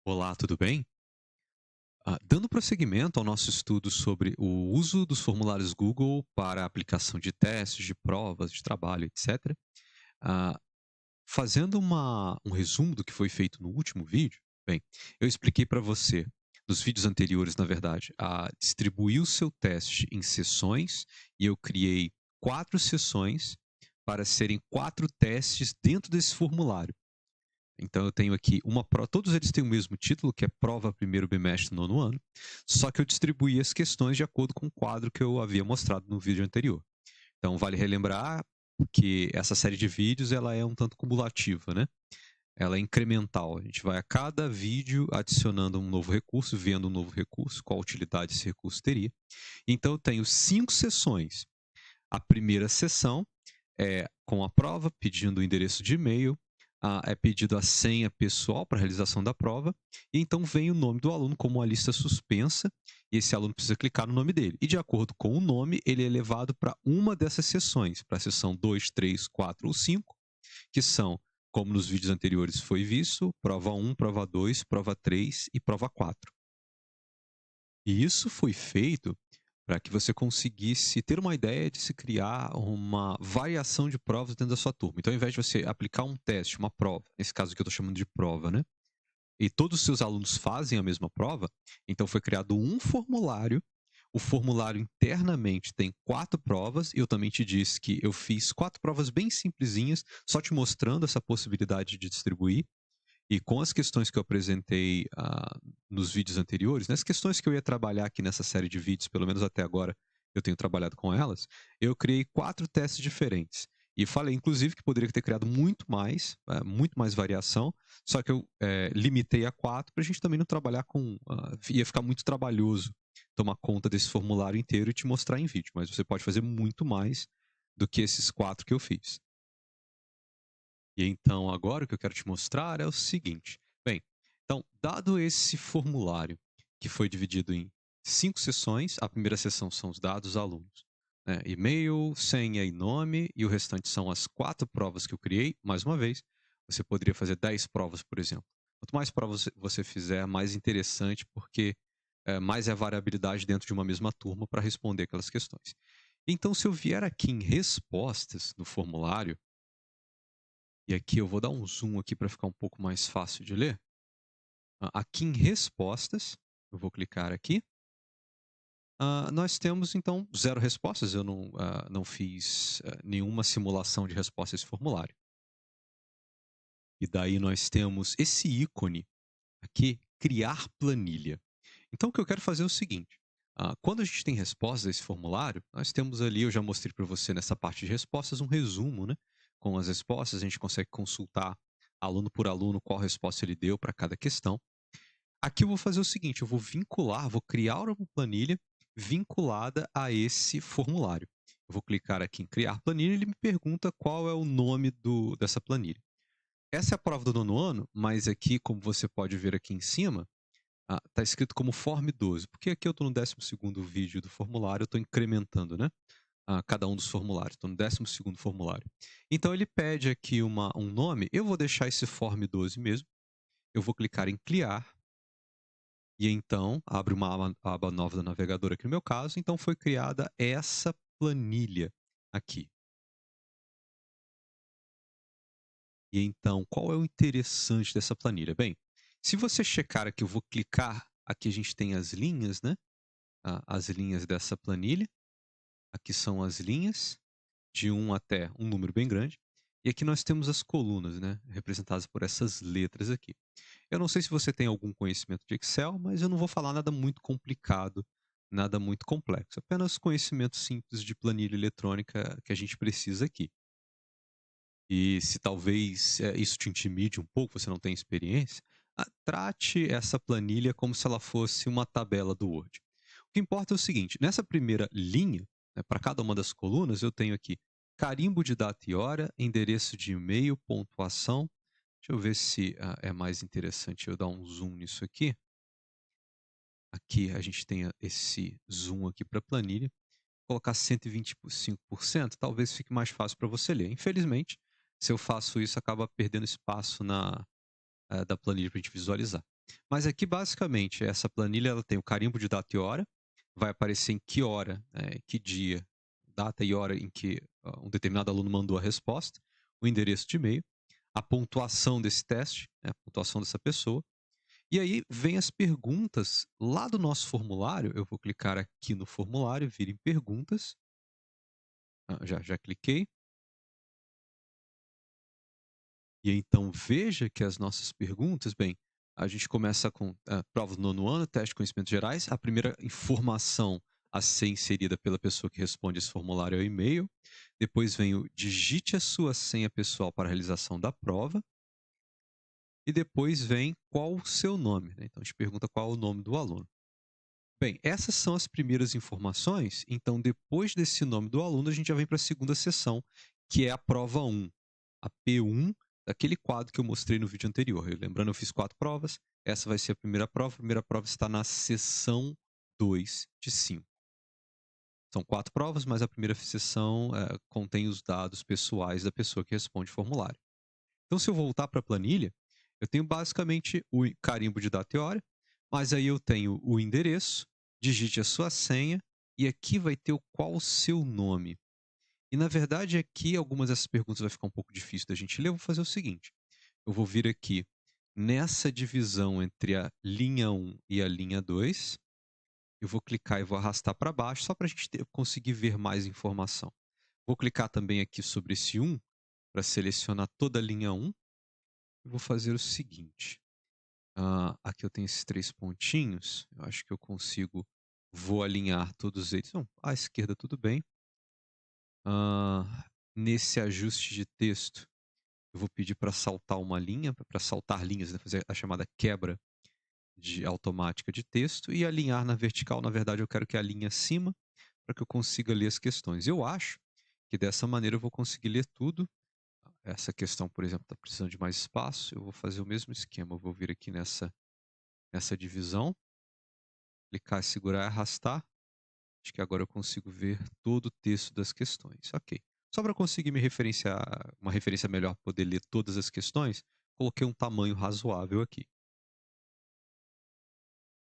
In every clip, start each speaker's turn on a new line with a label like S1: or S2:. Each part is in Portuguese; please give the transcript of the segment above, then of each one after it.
S1: Olá, tudo bem? Dando prosseguimento ao nosso estudo sobre o uso dos formulários Google para a aplicação de testes, de provas, de trabalho, etc. ah, Fazendo um resumo do que foi feito no último vídeo, bem, eu expliquei para você, nos vídeos anteriores, na verdade, a distribuir o seu teste em sessões e eu criei 4 sessões para serem 4 testes dentro desse formulário. Então eu tenho aqui uma prova, todos eles têm o mesmo título, que é Prova Primeiro Bimestre do Nono Ano, só que eu distribuí as questões de acordo com o quadro que eu havia mostrado no vídeo anterior. Então vale relembrar que essa série de vídeos ela é um tanto cumulativa, né? Ela é incremental. A gente vai a cada vídeo adicionando um novo recurso, vendo um novo recurso, qual utilidade esse recurso teria. Então eu tenho 5 sessões. A primeira sessão é com a prova, pedindo o endereço de e-mail, é pedido a senha pessoal para a realização da prova, e então vem o nome do aluno como uma lista suspensa, e esse aluno precisa clicar no nome dele. E de acordo com o nome, ele é levado para uma dessas sessões, para a sessão 2, 3, 4 ou 5, que são, como nos vídeos anteriores foi visto, prova 1, prova 2, prova 3 e prova 4. E isso foi feito para que você conseguisse ter uma ideia de se criar uma variação de provas dentro da sua turma. Então, ao invés de você aplicar um teste, uma prova, nesse caso que eu estou chamando de prova, né? E todos os seus alunos fazem a mesma prova, então foi criado um formulário. O formulário internamente tem 4 provas. Eu também te disse que eu fiz 4 provas bem simplesinhas, só te mostrando essa possibilidade de distribuir. E com as questões que eu apresentei nos vídeos anteriores, nas questões que eu ia trabalhar aqui nessa série de vídeos, pelo menos até agora eu tenho trabalhado com elas, eu criei 4 testes diferentes. E falei, inclusive, que poderia ter criado muito mais variação, só que eu limitei a 4 para a gente também não trabalhar com. Ia ficar muito trabalhoso tomar conta desse formulário inteiro e te mostrar em vídeo, mas você pode fazer muito mais do que esses 4 que eu fiz. E então, agora o que eu quero te mostrar é o seguinte. Bem, então, dado esse formulário, que foi dividido em 5 sessões, a primeira sessão são os dados dos alunos, né? E-mail, senha e nome, e o restante são as 4 provas que eu criei. Mais uma vez, você poderia fazer 10 provas, por exemplo. Quanto mais provas você fizer, mais interessante, porque mais é a variabilidade dentro de uma mesma turma para responder aquelas questões. Então, se eu vier aqui em respostas no formulário, e aqui eu vou dar um zoom aqui para ficar um pouco mais fácil de ler. Aqui em respostas, eu vou clicar aqui. Nós temos então 0 respostas. Eu não fiz nenhuma simulação de resposta a esse formulário. E daí nós temos esse ícone aqui, criar planilha. Então o que eu quero fazer é o seguinte. Quando a gente tem respostas a esse formulário, nós temos ali, eu já mostrei para você nessa parte de respostas, um resumo, né? Com as respostas, a gente consegue consultar aluno por aluno qual resposta ele deu para cada questão. Aqui eu vou fazer o seguinte, eu vou vincular, vou criar uma planilha vinculada a esse formulário. Eu vou clicar aqui em criar planilha e ele me pergunta qual é o nome dessa planilha. Essa é a prova do nono ano, mas aqui, como você pode ver aqui em cima, está escrito como Form 12, porque aqui eu estou no 12º vídeo do formulário, eu estou incrementando, né? Cada um dos formulários, estou no 12º formulário. Então ele pede aqui um nome, eu vou deixar esse Form 12 mesmo, eu vou clicar em criar, e então abre uma aba nova do navegador aqui no meu caso, então foi criada essa planilha aqui. E então, qual é o interessante dessa planilha? Bem, se você checar aqui, eu vou clicar, aqui a gente tem as linhas, né? As linhas dessa planilha. Aqui são as linhas, de 1 até um número bem grande. E aqui nós temos as colunas, né? Representadas por essas letras aqui. Eu não sei se você tem algum conhecimento de Excel, mas eu não vou falar nada muito complicado, nada muito complexo. Apenas conhecimento simples de planilha eletrônica que a gente precisa aqui. E se talvez isso te intimide um pouco, você não tem experiência, trate essa planilha como se ela fosse uma tabela do Word. O que importa é o seguinte: nessa primeira linha, né, para cada uma das colunas, eu tenho aqui carimbo de data e hora, endereço de e-mail, pontuação. Deixa eu ver se é mais interessante eu dar um zoom nisso aqui. Aqui a gente tem esse zoom aqui para a planilha. Colocar 125%, talvez fique mais fácil para você ler. Infelizmente, se eu faço isso, acaba perdendo espaço da planilha para a gente visualizar. Mas aqui, basicamente, essa planilha ela tem o carimbo de data e hora, vai aparecer em que hora, que dia, data e hora em que um determinado aluno mandou a resposta, o endereço de e-mail, a pontuação desse teste, né, a pontuação dessa pessoa, e aí vem as perguntas lá do nosso formulário. Eu vou clicar aqui no formulário, vir em perguntas. Já cliquei. E então veja que as nossas perguntas, bem, a gente começa com prova do nono ano, teste de conhecimentos gerais. A primeira informação a ser inserida pela pessoa que responde esse formulário é o e-mail. Depois vem o digite a sua senha pessoal para a realização da prova. E depois vem qual o seu nome, né? Então a gente pergunta qual é o nome do aluno. Bem, essas são as primeiras informações. Então, depois desse nome do aluno, a gente já vem para a segunda seção, que é a prova 1, a P1 daquele quadro que eu mostrei no vídeo anterior. Lembrando, eu fiz 4 provas, essa vai ser a primeira prova. A primeira prova está na seção 2 de 5. São 4 provas, mas a primeira seção contém os dados pessoais da pessoa que responde o formulário. Então, se eu voltar para a planilha, eu tenho basicamente o carimbo de data e hora, mas aí eu tenho o endereço, digite a sua senha, e aqui vai ter qual o seu nome. E na verdade aqui algumas dessas perguntas vai ficar um pouco difícil da gente ler. Eu vou fazer o seguinte, eu vou vir aqui nessa divisão entre a linha 1 e a linha 2, eu vou clicar e vou arrastar para baixo, só para a gente conseguir ver mais informação. Vou clicar também aqui sobre esse 1, para selecionar toda a linha 1. Eu vou fazer o seguinte, aqui eu tenho esses 3 pontinhos, eu acho que eu consigo, vou alinhar todos eles. Não, à esquerda tudo bem. Nesse ajuste de texto, eu vou pedir para saltar uma linha, para saltar linhas, né, fazer a chamada quebra automática de texto, e alinhar na vertical. Na verdade, eu quero que a linha acima, para que eu consiga ler as questões. Eu acho que dessa maneira eu vou conseguir ler tudo. Essa questão, por exemplo, está precisando de mais espaço, eu vou fazer o mesmo esquema, eu vou vir aqui nessa divisão, clicar, segurar e arrastar. Acho que agora eu consigo ver todo o texto das questões. Ok. Só para conseguir me referenciar, uma referência melhor, poder ler todas as questões, coloquei um tamanho razoável aqui.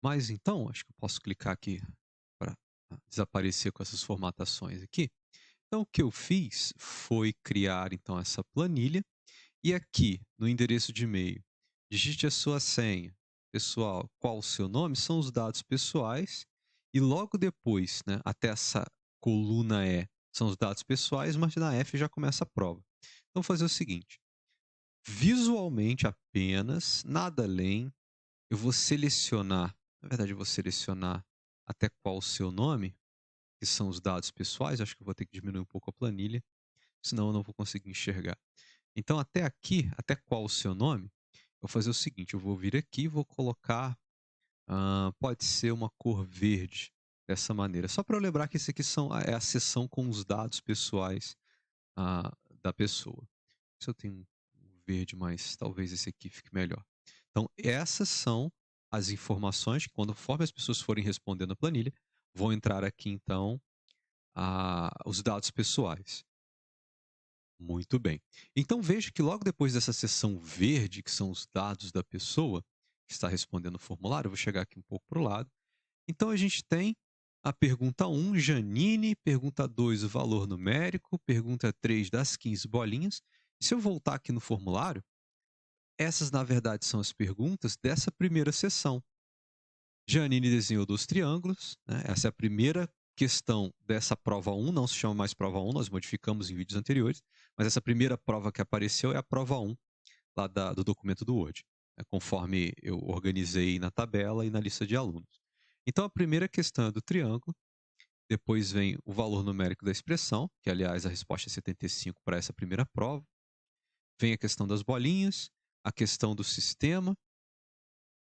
S1: Mas então, acho que eu posso clicar aqui para desaparecer com essas formatações aqui. Então, o que eu fiz foi criar então essa planilha, e aqui no endereço de e-mail, digite a sua senha pessoal, qual o seu nome, são os dados pessoais, e logo depois, né, até essa coluna E, são os dados pessoais, mas na F já começa a prova. Então, vou fazer o seguinte, visualmente apenas, nada além, eu vou selecionar, na verdade eu vou selecionar até qual o seu nome, que são os dados pessoais. Acho que eu vou ter que diminuir um pouco a planilha, senão eu não vou conseguir enxergar. Então, até aqui, até qual o seu nome, eu vou fazer o seguinte, eu vou vir aqui e vou colocar, pode ser uma cor verde, dessa maneira. Só para eu lembrar que esse aqui é a seção com os dados pessoais da pessoa. Se eu tenho um verde, mas talvez esse aqui fique melhor. Então, essas são as informações que, conforme as pessoas forem respondendo a planilha, vão entrar aqui, então, os dados pessoais. Muito bem. Então, veja que logo depois dessa seção verde, que são os dados da pessoa que está respondendo o formulário, eu vou chegar aqui um pouco para o lado. Então, a gente tem a pergunta 1, Janine, pergunta 2, o valor numérico, pergunta 3, das 15 bolinhas. E se eu voltar aqui no formulário, essas, na verdade, são as perguntas dessa primeira sessão. Janine desenhou 2 triângulos, né? Essa é a primeira questão dessa prova 1, não se chama mais prova 1, nós modificamos em vídeos anteriores, mas essa primeira prova que apareceu é a prova 1, lá do documento do Word, né? Conforme eu organizei na tabela e na lista de alunos. Então, a primeira questão é do triângulo, depois vem o valor numérico da expressão, que aliás a resposta é 75 para essa primeira prova. Vem a questão das bolinhas, a questão do sistema,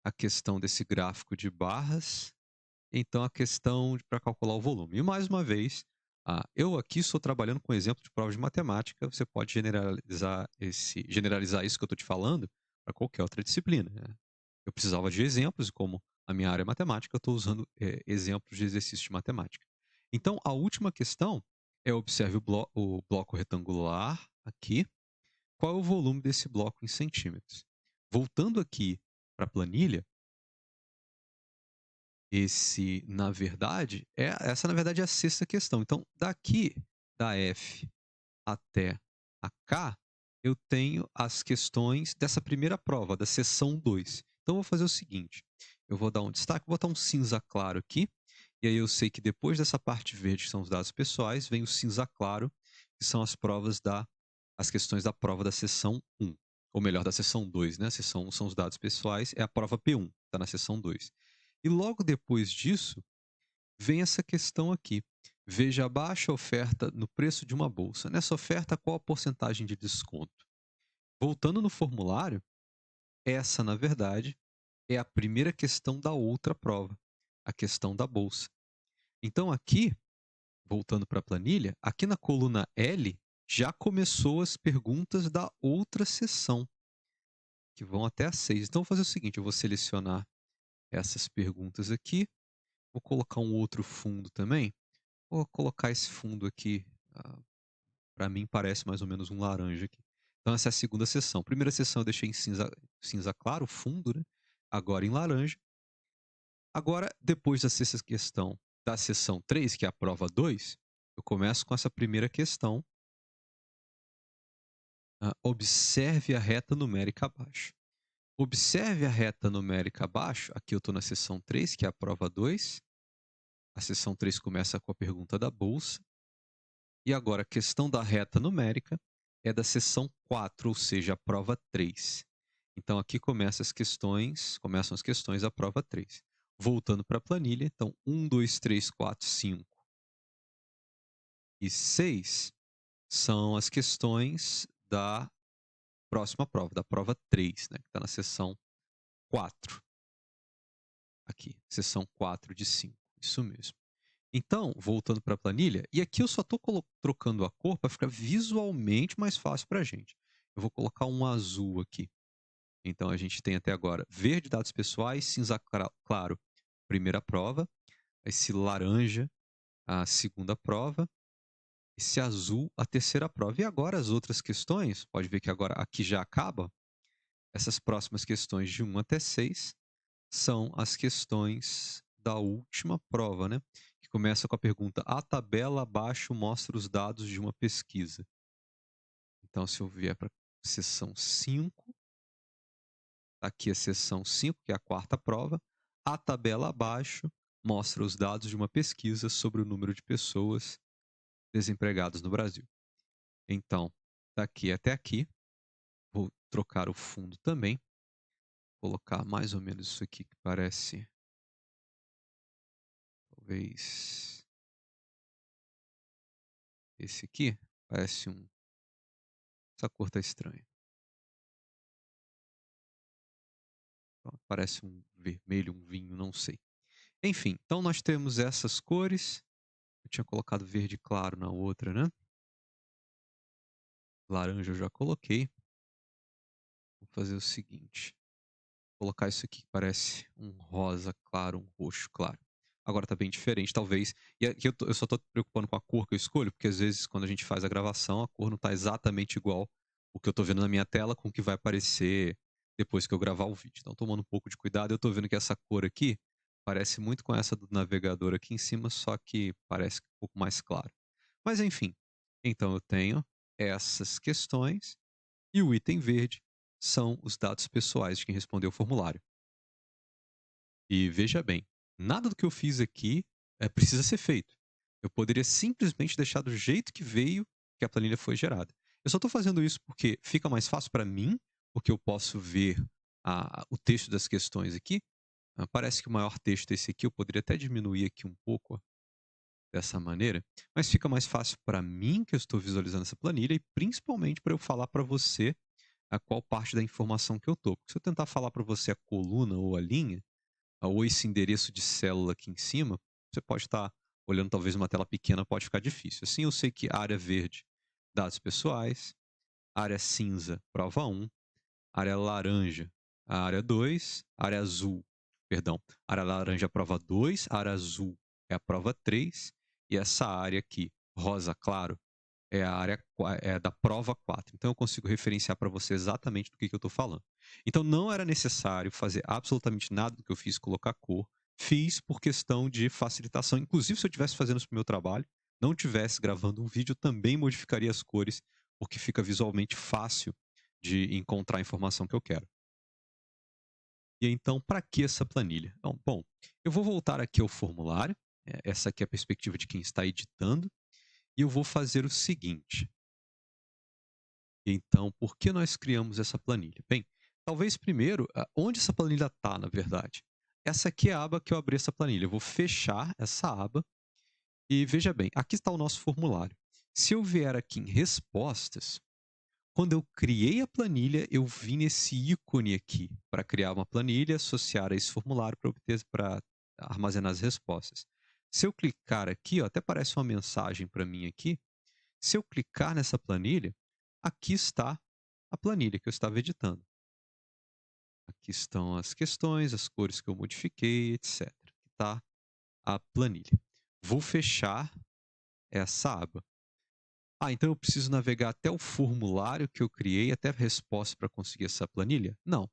S1: a questão desse gráfico de barras, então a questão para calcular o volume. E mais uma vez, eu aqui estou trabalhando com exemplo de prova de matemática, você pode generalizar isso que eu estou te falando para qualquer outra disciplina, né? Eu precisava de exemplos, e como a minha área é matemática, eu estou usando exemplos de exercício de matemática. Então, a última questão é: observe o bloco retangular aqui. Qual é o volume desse bloco em centímetros? Voltando aqui para a planilha, essa na verdade é a sexta questão. Então, daqui da F até a K, eu tenho as questões dessa primeira prova, da seção 2. Então, eu vou fazer o seguinte, eu vou dar um destaque, vou botar um cinza claro aqui, e aí eu sei que depois dessa parte verde, que são os dados pessoais, vem o cinza claro, que são as questões da prova da seção 1. Ou melhor, da seção 2, né? A seção 1 são os dados pessoais, é a prova P1, está na seção 2. E logo depois disso, vem essa questão aqui. Veja abaixo a oferta no preço de uma bolsa. Nessa oferta, qual a porcentagem de desconto? Voltando no formulário, essa, na verdade, é a primeira questão da outra prova, a questão da bolsa. Então, aqui, voltando para a planilha, aqui na coluna L, já começou as perguntas da outra seção, que vão até a 6. Então, vou fazer o seguinte, eu vou selecionar essas perguntas aqui, vou colocar um outro fundo também, vou colocar esse fundo aqui, para mim parece mais ou menos um laranja aqui. Então essa é a segunda seção. Primeira seção eu deixei em cinza claro, fundo, né? Agora em laranja. Agora, depois da sexta questão da seção 3, que é a prova 2, eu começo com essa primeira questão. Observe a reta numérica abaixo. Observe a reta numérica abaixo. Aqui eu estou na seção 3, que é a prova 2. A seção 3 começa com a pergunta da bolsa. E agora, a questão da reta numérica é da seção 4, ou seja, a prova 3. Então, aqui começam as questões da prova 3. Voltando para a planilha, então, 1, 2, 3, 4, 5 e 6 são as questões da próxima prova, da prova 3, né, que está na seção 4. Aqui, seção 4 de 5, isso mesmo. Então, voltando para a planilha, e aqui eu só estou trocando a cor para ficar visualmente mais fácil para a gente. Eu vou colocar um azul aqui. Então, a gente tem até agora verde, dados pessoais, cinza claro, primeira prova, esse laranja, a segunda prova, esse azul, a terceira prova. E agora as outras questões, pode ver que agora aqui já acaba, essas próximas questões de 1 até 6 são as questões da última prova, né? Que começa com a pergunta: a tabela abaixo mostra os dados de uma pesquisa. Então, se eu vier para a seção 5, aqui a seção 5, que é a quarta prova, a tabela abaixo mostra os dados de uma pesquisa sobre o número de pessoas desempregadas no Brasil. Então, daqui até aqui, vou trocar o fundo também, colocar mais ou menos isso aqui que parece, talvez, esse aqui, parece essa cor tá estranha. Parece um vermelho, um vinho, não sei. Enfim, então nós temos essas cores. Eu tinha colocado verde claro na outra, né? Laranja eu já coloquei. Vou fazer o seguinte. Vou colocar isso aqui que parece um rosa claro, um roxo claro. Agora tá bem diferente, talvez. E aqui eu só tô preocupando com a cor que eu escolho, porque às vezes quando a gente faz a gravação, a cor não tá exatamente igual o que eu tô vendo na minha tela com o que vai aparecer depois que eu gravar o vídeo. Então, tomando um pouco de cuidado, eu tô vendo que essa cor aqui parece muito com essa do navegador aqui em cima, só que parece um pouco mais claro. Mas enfim, então eu tenho essas questões e o item verde são os dados pessoais de quem respondeu o formulário. E veja bem, nada do que eu fiz aqui precisa ser feito. Eu poderia simplesmente deixar do jeito que veio que a planilha foi gerada. Eu só estou fazendo isso porque fica mais fácil para mim, porque eu posso ver o texto das questões aqui. Parece que o maior texto é esse aqui, eu poderia até diminuir aqui um pouco, ó, dessa maneira, mas fica mais fácil para mim que eu estou visualizando essa planilha e principalmente para eu falar para você a qual parte da informação que eu estou. Porque se eu tentar falar para você a coluna ou a linha, ou esse endereço de célula aqui em cima, você pode estar olhando talvez uma tela pequena, pode ficar difícil. Assim eu sei que área verde, dados pessoais, área cinza, prova 1, área laranja, a área 2, área azul, perdão, área laranja, prova 2, área azul é a prova 3, e essa área aqui, rosa claro, é a área da prova 4. Então eu consigo referenciar para você exatamente do que eu estou falando. Então não era necessário fazer absolutamente nada do que eu fiz, colocar cor. Fiz por questão de facilitação. Inclusive, se eu estivesse fazendo isso para o meu trabalho, não estivesse gravando um vídeo, eu também modificaria as cores, porque fica visualmente fácil de encontrar a informação que eu quero. E então, para que essa planilha? Então, bom, eu vou voltar aqui ao formulário. Essa aqui é a perspectiva de quem está editando. E eu vou fazer o seguinte. Então, por que nós criamos essa planilha? Bem, talvez primeiro, onde essa planilha está, na verdade? Essa aqui é a aba que eu abri essa planilha. Eu vou fechar essa aba e veja bem, aqui está o nosso formulário. Se eu vier aqui em respostas, quando eu criei a planilha, eu vim nesse ícone aqui para criar uma planilha, associar a esse formulário para armazenar as respostas. Se eu clicar aqui, ó, até parece uma mensagem para mim aqui. Se eu clicar nessa planilha, aqui está a planilha que eu estava editando. Aqui estão as questões, as cores que eu modifiquei, etc. Aqui está a planilha. Vou fechar essa aba. Então eu preciso navegar até o formulário que eu criei, até a resposta para conseguir essa planilha? Não.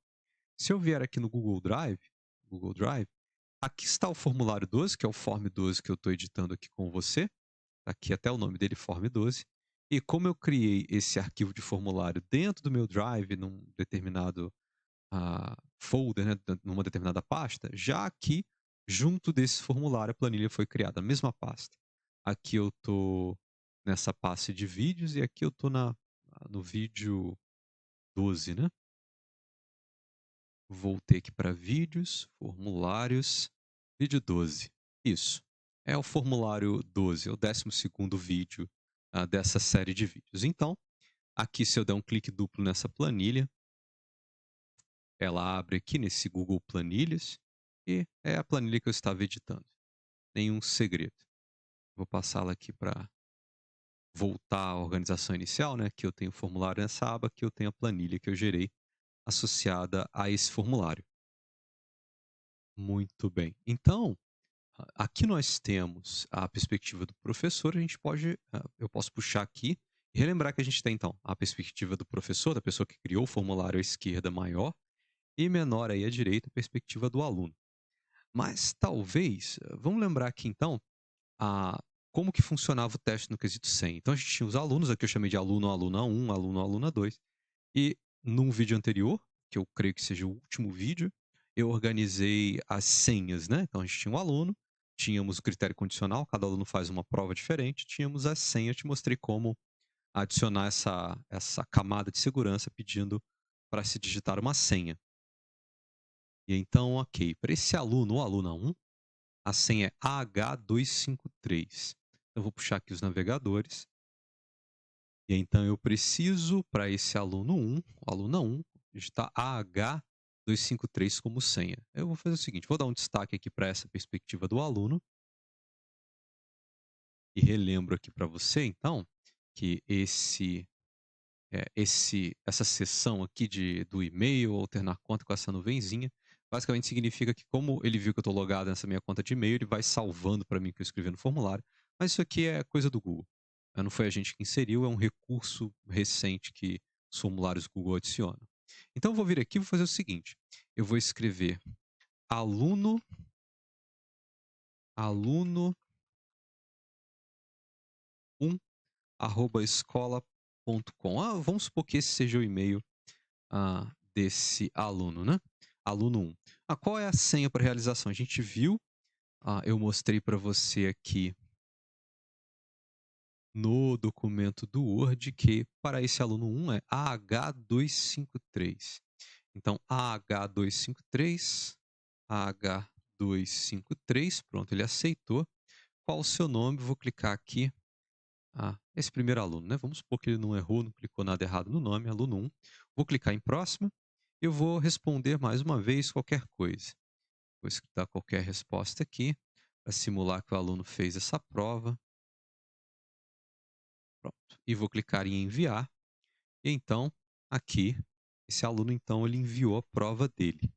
S1: Se eu vier aqui no Google Drive, aqui está o formulário 12, que é o Form 12 que eu estou editando aqui com você. Aqui até o nome dele, Form 12. E como eu criei esse arquivo de formulário dentro do meu Drive, num determinado folder, né, numa determinada pasta, já aqui, junto desse formulário, a planilha foi criada, a mesma pasta. Aqui eu estou nessa pasta de vídeos e aqui eu estou no vídeo 12, né? Voltei aqui para vídeos, formulários, vídeo 12. Isso. É o formulário 12, é o 12º vídeo dessa série de vídeos. Então, aqui se eu der um clique duplo nessa planilha, ela abre aqui nesse Google Planilhas e é a planilha que eu estava editando. Nenhum segredo. Vou passá-la aqui para voltar à organização inicial, né? Aqui eu tenho o formulário nessa aba, aqui eu tenho a planilha que eu gerei associada a esse formulário. Muito bem. Então, aqui nós temos a perspectiva do professor, eu posso puxar aqui e relembrar que a gente tem, então, a perspectiva do professor, da pessoa que criou o formulário à esquerda maior, e menor aí à direita, a perspectiva do aluno. Mas talvez, vamos lembrar aqui então, a, como que funcionava o teste no quesito 100. Então a gente tinha os alunos, aqui eu chamei de aluno, aluna 1, aluno, aluna 2, e num vídeo anterior, que eu creio que seja o último vídeo, eu organizei as senhas, né? Então a gente tinha um aluno, tínhamos o critério condicional, cada aluno faz uma prova diferente, tínhamos as senhas, eu te mostrei como adicionar essa camada de segurança pedindo para se digitar uma senha. E então, ok, para esse aluno ou aluna 1, a senha é AH253. Eu vou puxar aqui os navegadores. E então eu preciso, para esse aluno 1, aluna 1, digitar AH253 como senha. Eu vou fazer o seguinte, vou dar um destaque aqui para essa perspectiva do aluno. E relembro aqui para você, então, que essa seção aqui do e-mail, alternar conta com essa nuvenzinha, basicamente significa que como ele viu que eu estou logado nessa minha conta de e-mail, ele vai salvando para mim o que eu escrevi no formulário. Mas isso aqui é coisa do Google. Não foi a gente que inseriu, é um recurso recente que os formulários Google adicionam. Então eu vou vir aqui e vou fazer o seguinte. Eu vou escrever aluno aluno 1 escola.com. Vamos supor que esse seja o e-mail desse aluno, né? Aluno 1. Qual é a senha para realização? A gente viu, eu mostrei para você aqui no documento do Word que para esse aluno 1 é AH253. Então, AH253, pronto, ele aceitou. Qual o seu nome? Vou clicar aqui. Esse primeiro aluno, né? Vamos supor que ele não errou, não clicou nada errado no nome, aluno 1. Vou clicar em próxima. Eu vou responder mais uma vez qualquer coisa. Vou escritar qualquer resposta aqui para simular que o aluno fez essa prova. Pronto. E vou clicar em enviar. E então, aqui, esse aluno então ele enviou a prova dele.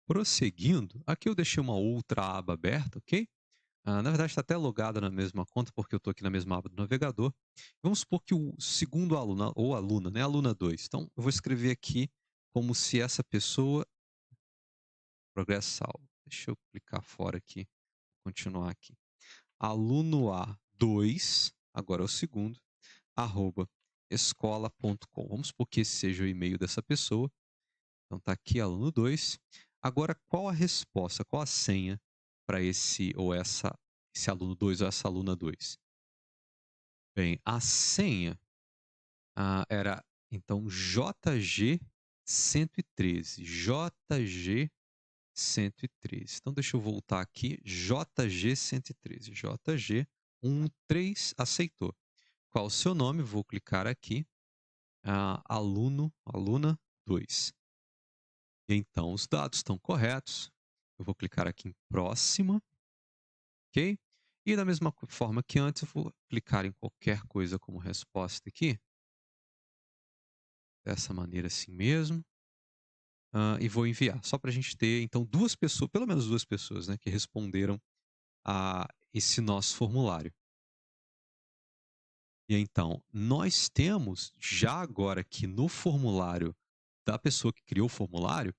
S1: Prosseguindo, aqui eu deixei uma outra aba aberta, ok? Na verdade, está até logada na mesma conta, porque eu estou aqui na mesma aba do navegador. Vamos supor que o segundo aluno, ou aluna, né? Aluna 2. Então, eu vou escrever aqui como se essa pessoa. Progresso salvo. Deixa eu clicar fora aqui, continuar aqui. Aluno A2, agora é o segundo, arroba escola.com. Vamos supor que esse seja o e-mail dessa pessoa. Então tá aqui aluno 2. Agora, qual a resposta, qual a senha para esse aluno 2 ou essa aluna 2? Bem, a senha era então JG113. JG113. Então deixa eu voltar aqui. JG113. JG13 aceitou. Qual o seu nome? Vou clicar aqui. Aluno, aluna 2. Então, os dados estão corretos. Eu vou clicar aqui em próxima, ok? E da mesma forma que antes, eu vou clicar em qualquer coisa como resposta aqui. Dessa maneira assim mesmo. E vou enviar. Só para a gente ter, então, duas pessoas, pelo menos duas pessoas, né, que responderam a esse nosso formulário. E então, nós temos já agora aqui no formulário da pessoa que criou o formulário,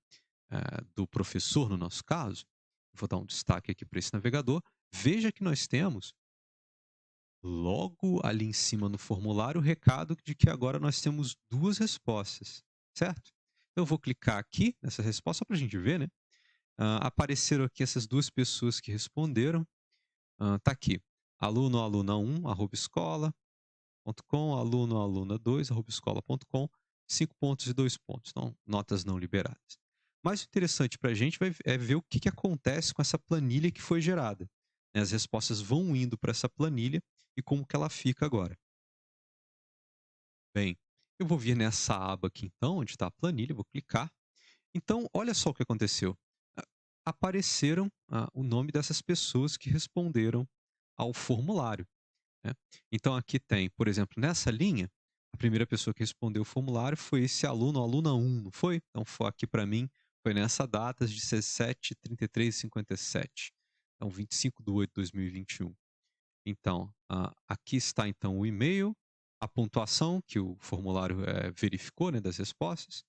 S1: do professor, no nosso caso, vou dar um destaque aqui para esse navegador. Veja que nós temos, logo ali em cima no formulário, o recado de que agora nós temos duas respostas, certo? Então, eu vou clicar aqui nessa resposta só para a gente ver, né? Apareceram aqui essas duas pessoas que responderam. Tá aqui, aluno, aluna 1, arroba escola.com, aluno, aluna 2, arroba escola.com, 5 pontos e 2 pontos. Então, notas não liberadas. Mas o interessante para a gente é ver o que acontece com essa planilha que foi gerada, né? As respostas vão indo para essa planilha e como que ela fica agora. Bem, eu vou vir nessa aba aqui então, onde está a planilha, vou clicar. Então, olha só o que aconteceu. Apareceram o nome dessas pessoas que responderam ao formulário, né? Então, aqui tem, por exemplo, nessa linha, a primeira pessoa que respondeu o formulário foi esse aluno, aluna 1, não foi? Então, foi aqui para mim, foi nessa data de 17, 33 e 57. Então, 25/8/2021. Então, aqui está então o e-mail, a pontuação que o formulário verificou, né, das respostas.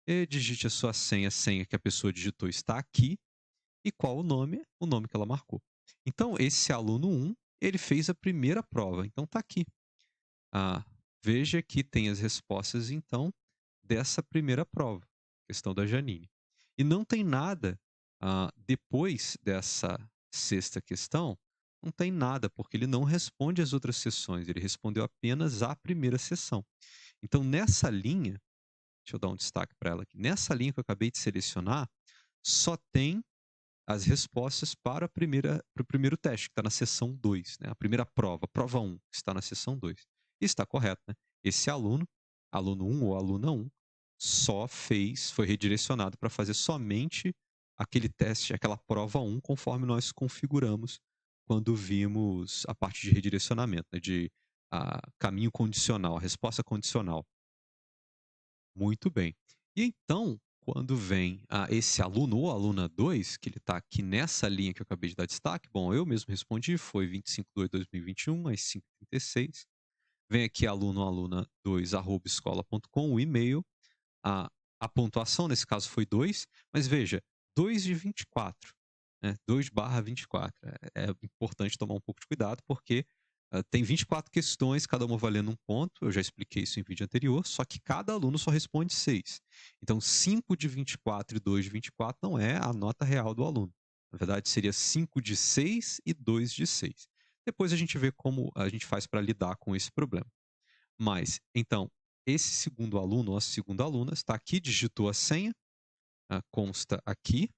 S1: E digite a sua senha, a senha que a pessoa digitou está aqui. E qual o nome? O nome que ela marcou. Então, esse aluno 1, ele fez a primeira prova. Então, está aqui. Veja que tem as respostas, então, dessa primeira prova, questão da Janine. E não tem nada depois dessa sexta questão, não tem nada, porque ele não responde às outras sessões, ele respondeu apenas à primeira sessão. Então, nessa linha, deixa eu dar um destaque para ela aqui, nessa linha que eu acabei de selecionar, só tem as respostas para o primeiro teste, que está na seção 2, né? A primeira prova, prova 1, que está na seção 2. E está correto, né? Esse aluno, aluno 1 ou aluna 1, foi redirecionado para fazer somente aquele teste, aquela prova 1, conforme nós configuramos quando vimos a parte de redirecionamento, né? De caminho condicional, a resposta condicional. Muito bem. E então, quando vem esse aluno ou aluna 2, que ele está aqui nessa linha que eu acabei de dar destaque, bom, eu mesmo respondi, foi 25/2/2021, às 5h36. Vem aqui aluno ou aluna 2, arroba escola.com, o e-mail. A, a pontuação, nesse caso, foi 2, mas veja, 2 de 24, né? 2/24. É importante tomar um pouco de cuidado, porque tem 24 questões, cada uma valendo um ponto. Eu já expliquei isso em vídeo anterior, só que cada aluno só responde 6. Então, 5 de 24 e 2 de 24 não é a nota real do aluno. Na verdade, seria 5 de 6 e 2 de 6. Depois a gente vê como a gente faz para lidar com esse problema. Mas, então, esse segundo aluno ou a segunda aluna está aqui, digitou a senha, consta aqui.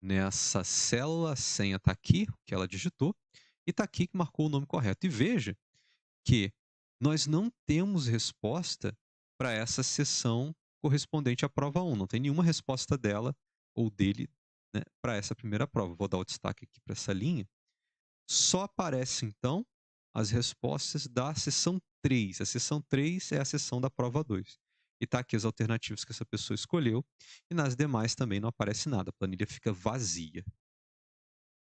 S1: Nessa célula, a senha está aqui, que ela digitou, e está aqui que marcou o nome correto. E veja que nós não temos resposta para essa sessão correspondente à prova 1. Não tem nenhuma resposta dela ou dele, né, para essa primeira prova. Vou dar o destaque aqui para essa linha. Só aparece, então, as respostas da sessão 3. A sessão 3 é a sessão da prova 2. E está aqui as alternativas que essa pessoa escolheu. E nas demais também não aparece nada. A planilha fica vazia.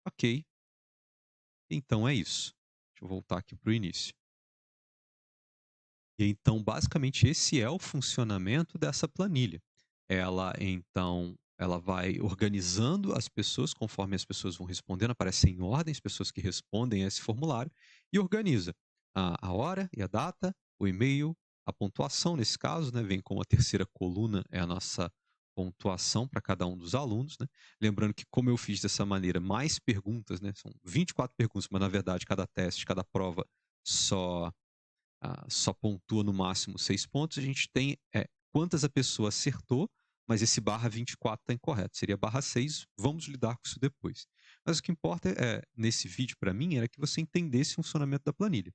S1: Ok, então é isso. Deixa eu voltar aqui para o início. E então, basicamente, esse é o funcionamento dessa planilha. Ela vai organizando as pessoas conforme as pessoas vão respondendo, aparecem em ordem as pessoas que respondem a esse formulário e organiza a hora e a data, o e-mail, a pontuação nesse caso, né, vem como a terceira coluna é a nossa pontuação para cada um dos alunos, né? Lembrando que como eu fiz dessa maneira, mais perguntas, né, são 24 perguntas, mas na verdade cada teste, cada prova só só pontua no máximo 6 pontos, a gente tem quantas a pessoa acertou, mas esse barra 24 está incorreto. Seria barra 6, vamos lidar com isso depois. Mas o que importa nesse vídeo para mim era que você entendesse o funcionamento da planilha.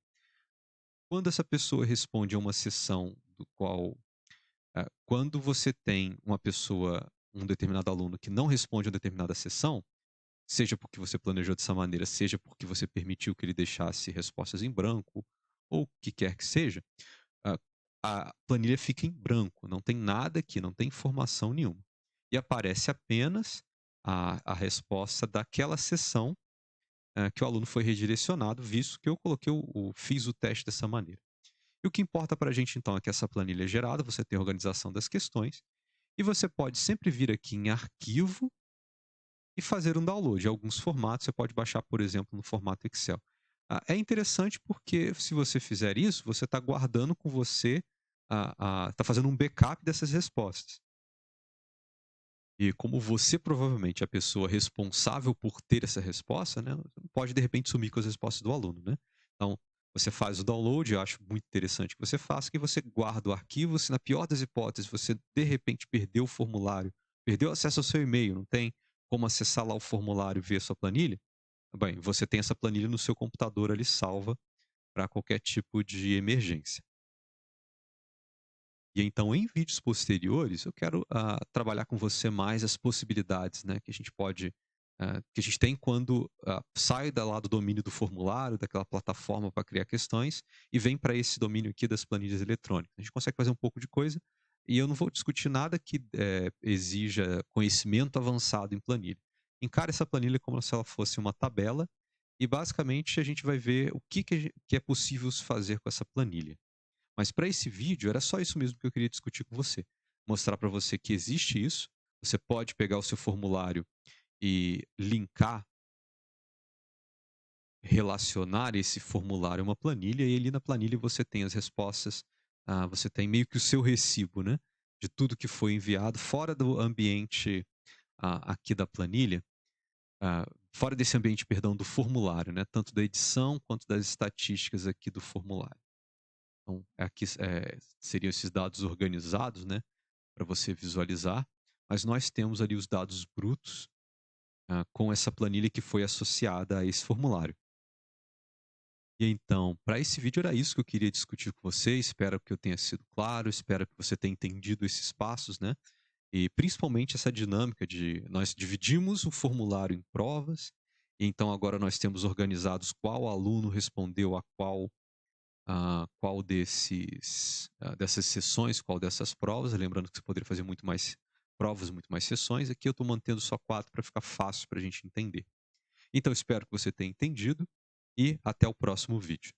S1: Quando essa pessoa responde a uma sessão do qual, quando você tem uma pessoa, um determinado aluno que não responde a determinada sessão, seja porque você planejou dessa maneira, seja porque você permitiu que ele deixasse respostas em branco, ou o que quer que seja, a a planilha fica em branco, não tem nada aqui, não tem informação nenhuma. E aparece apenas a resposta daquela sessão, que o aluno foi redirecionado, visto que eu coloquei fiz o teste dessa maneira. E o que importa para a gente então é que essa planilha é gerada, você tem a organização das questões, e você pode sempre vir aqui em arquivo e fazer um download. Alguns formatos você pode baixar, por exemplo, no formato Excel. É interessante porque se você fizer isso, você está guardando com você, está fazendo um backup dessas respostas. E como você provavelmente é a pessoa responsável por ter essa resposta, né, você não pode de repente sumir com as respostas do aluno, né? Então, você faz o download, eu acho muito interessante que você faça, que você guarda o arquivo, se na pior das hipóteses você de repente perdeu o formulário, perdeu acesso ao seu e-mail, não tem como acessar lá o formulário e ver a sua planilha, bem, você tem essa planilha no seu computador ali salva para qualquer tipo de emergência. E então, em vídeos posteriores, eu quero trabalhar com você mais as possibilidades, né, que a gente pode, que a gente tem quando sai lá do domínio do formulário, daquela plataforma para criar questões, e vem para esse domínio aqui das planilhas eletrônicas. A gente consegue fazer um pouco de coisa, e eu não vou discutir nada que exija conhecimento avançado em planilha. Encare essa planilha como se ela fosse uma tabela, e basicamente a gente vai ver o que é possível se fazer com essa planilha. Mas para esse vídeo era só isso mesmo que eu queria discutir com você. Mostrar para você que existe isso, você pode pegar o seu formulário e linkar, relacionar esse formulário a uma planilha, e ali na planilha você tem as respostas, você tem meio que o seu recibo, né, de tudo que foi enviado fora do ambiente, aqui da planilha, fora desse ambiente, perdão, do formulário, né, tanto da edição quanto das estatísticas aqui do formulário. Então, aqui seriam esses dados organizados, né, para você visualizar, mas nós temos ali os dados brutos, com essa planilha que foi associada a esse formulário. E então, para esse vídeo era isso que eu queria discutir com você, espero que eu tenha sido claro, espero que você tenha entendido esses passos, né, e principalmente essa dinâmica de nós dividimos o formulário em provas, e então agora nós temos organizados qual aluno respondeu a qual dessas sessões, qual dessas provas, lembrando que você poderia fazer muito mais provas, muito mais sessões, aqui eu estou mantendo só 4 para ficar fácil para a gente entender. Então espero que você tenha entendido e até o próximo vídeo.